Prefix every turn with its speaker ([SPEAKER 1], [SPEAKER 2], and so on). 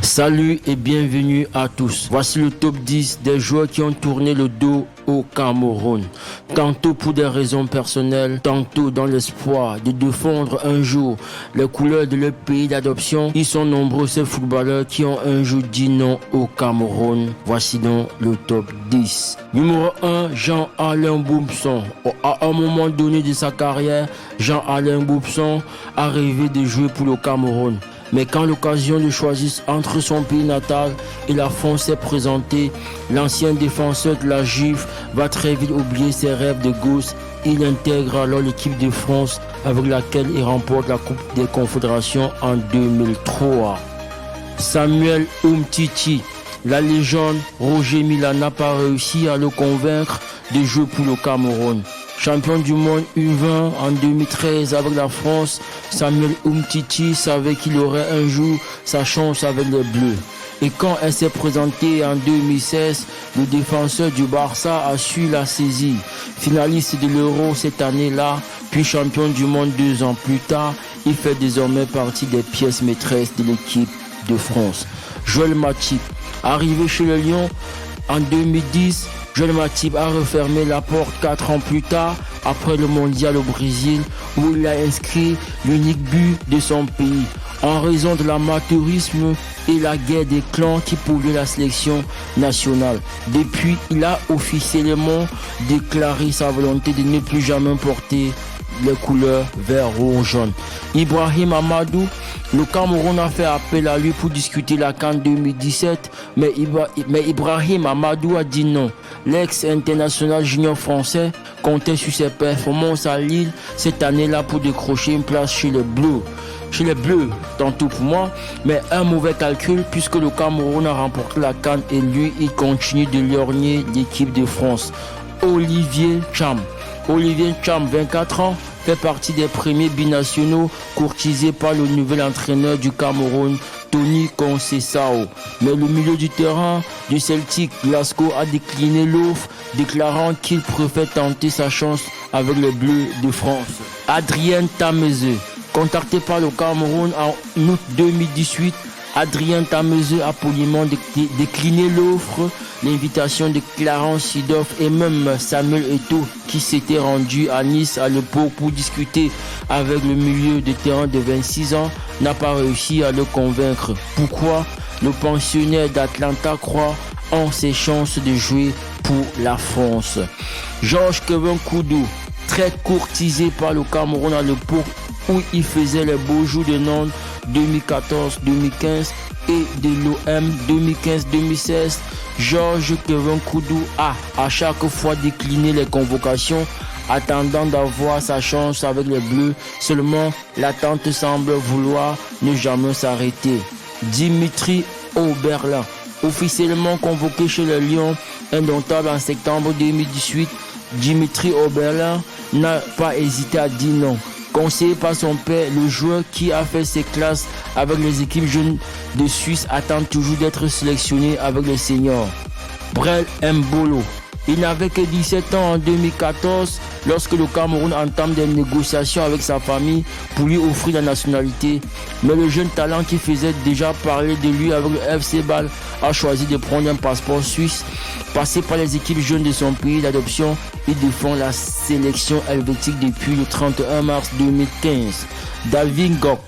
[SPEAKER 1] Salut et bienvenue à tous. Voici le top 10 des joueurs qui ont tourné le dos au Cameroun. Tantôt pour des raisons personnelles, tantôt dans l'espoir de défendre un jour les couleurs de leur pays d'adoption. Ils sont nombreux ces footballeurs qui ont un jour dit non au Cameroun. Voici donc le top 10. Numéro 1, Jean-Alain Boumson. À un moment donné de sa carrière, Jean-Alain Boumson a rêvé de jouer pour le Cameroun. Mais quand l'occasion de choisir entre son pays natal et la France s'est présentée, l'ancien défenseur de la Juve va très vite oublier ses rêves de gosse. Il intègre alors l'équipe de France avec laquelle il remporte la Coupe des Confédérations en 2003. Samuel Umtiti. La légende Roger Mila n'a pas réussi à le convaincre de jouer pour le Cameroun. Champion du monde U20 en 2013 avec la France, Samuel Umtiti savait qu'il aurait un jour sa chance avec les Bleus. Et quand elle s'est présentée en 2016, le défenseur du Barça a su la saisir. Finaliste de l'Euro cette année-là, puis champion du monde 2 ans plus tard, il fait désormais partie des pièces maîtresses de l'équipe de France. Joël Matip, arrivé chez le Lion en 2010, Joël Matip a refermé la porte 4 ans plus tard, après le mondial au Brésil, où il a inscrit l'unique but de son pays. En raison de l'amateurisme et la guerre des clans qui polluaient la sélection nationale. Depuis, il a officiellement déclaré sa volonté de ne plus jamais porter les couleurs vert, rouge, jaune. Ibrahim Amadou, le Cameroun a fait appel à lui pour discuter la CAN 2017, mais Ibrahim Amadou a dit non. L'ex-international junior français comptait sur ses performances à Lille cette année-là pour décrocher une place chez les Bleus. Chez les Bleus, tantôt pour moi, mais un mauvais calcul puisque le Cameroun a remporté la CAN et lui, il continue de lorgner l'équipe de France. Olivier Cham, 24 ans, fait partie des premiers binationaux courtisés par le nouvel entraîneur du Cameroun, Tony Conceição. Mais le milieu du terrain du Celtic Glasgow a décliné l'offre, déclarant qu'il préfère tenter sa chance avec les Bleus de France. Adrien Tameze, contacté par le Cameroun en août 2018, Adrien Tameze a poliment décliné l'offre, l'invitation de Clarence Seedorf et même Samuel Eto'o qui s'était rendu à Nice à l'époque pour discuter avec le milieu de terrain de 26 ans n'a pas réussi à le convaincre. Pourquoi? Le pensionnaire d'Atlanta croit en ses chances de jouer pour la France. Georges Kevin Koudou, très courtisé par le Cameroun à l'époque où il faisait les beaux jours de Nantes 2014-2015 et de l'OM 2015-2016, Georges Kevin Koudou a à chaque fois décliné les convocations, attendant d'avoir sa chance avec les Bleus. Seulement, l'attente semble vouloir ne jamais s'arrêter. Dimitri Oberlin, officiellement convoqué chez le Lion, indomptable en septembre 2018, Dimitri Oberlin n'a pas hésité à dire non. Conseillé par son père, le joueur qui a fait ses classes avec les équipes jeunes de Suisse attend toujours d'être sélectionné avec les seniors. Brel Mbolo, il n'avait que 17 ans en 2014 lorsque le Cameroun entame des négociations avec sa famille pour lui offrir la nationalité. Mais le jeune talent qui faisait déjà parler de lui avec le FC Bâle a choisi de prendre un passeport suisse. Passé par les équipes jeunes de son pays d'adoption, il défend la sélection helvétique depuis le 31 mars 2015. David Gok,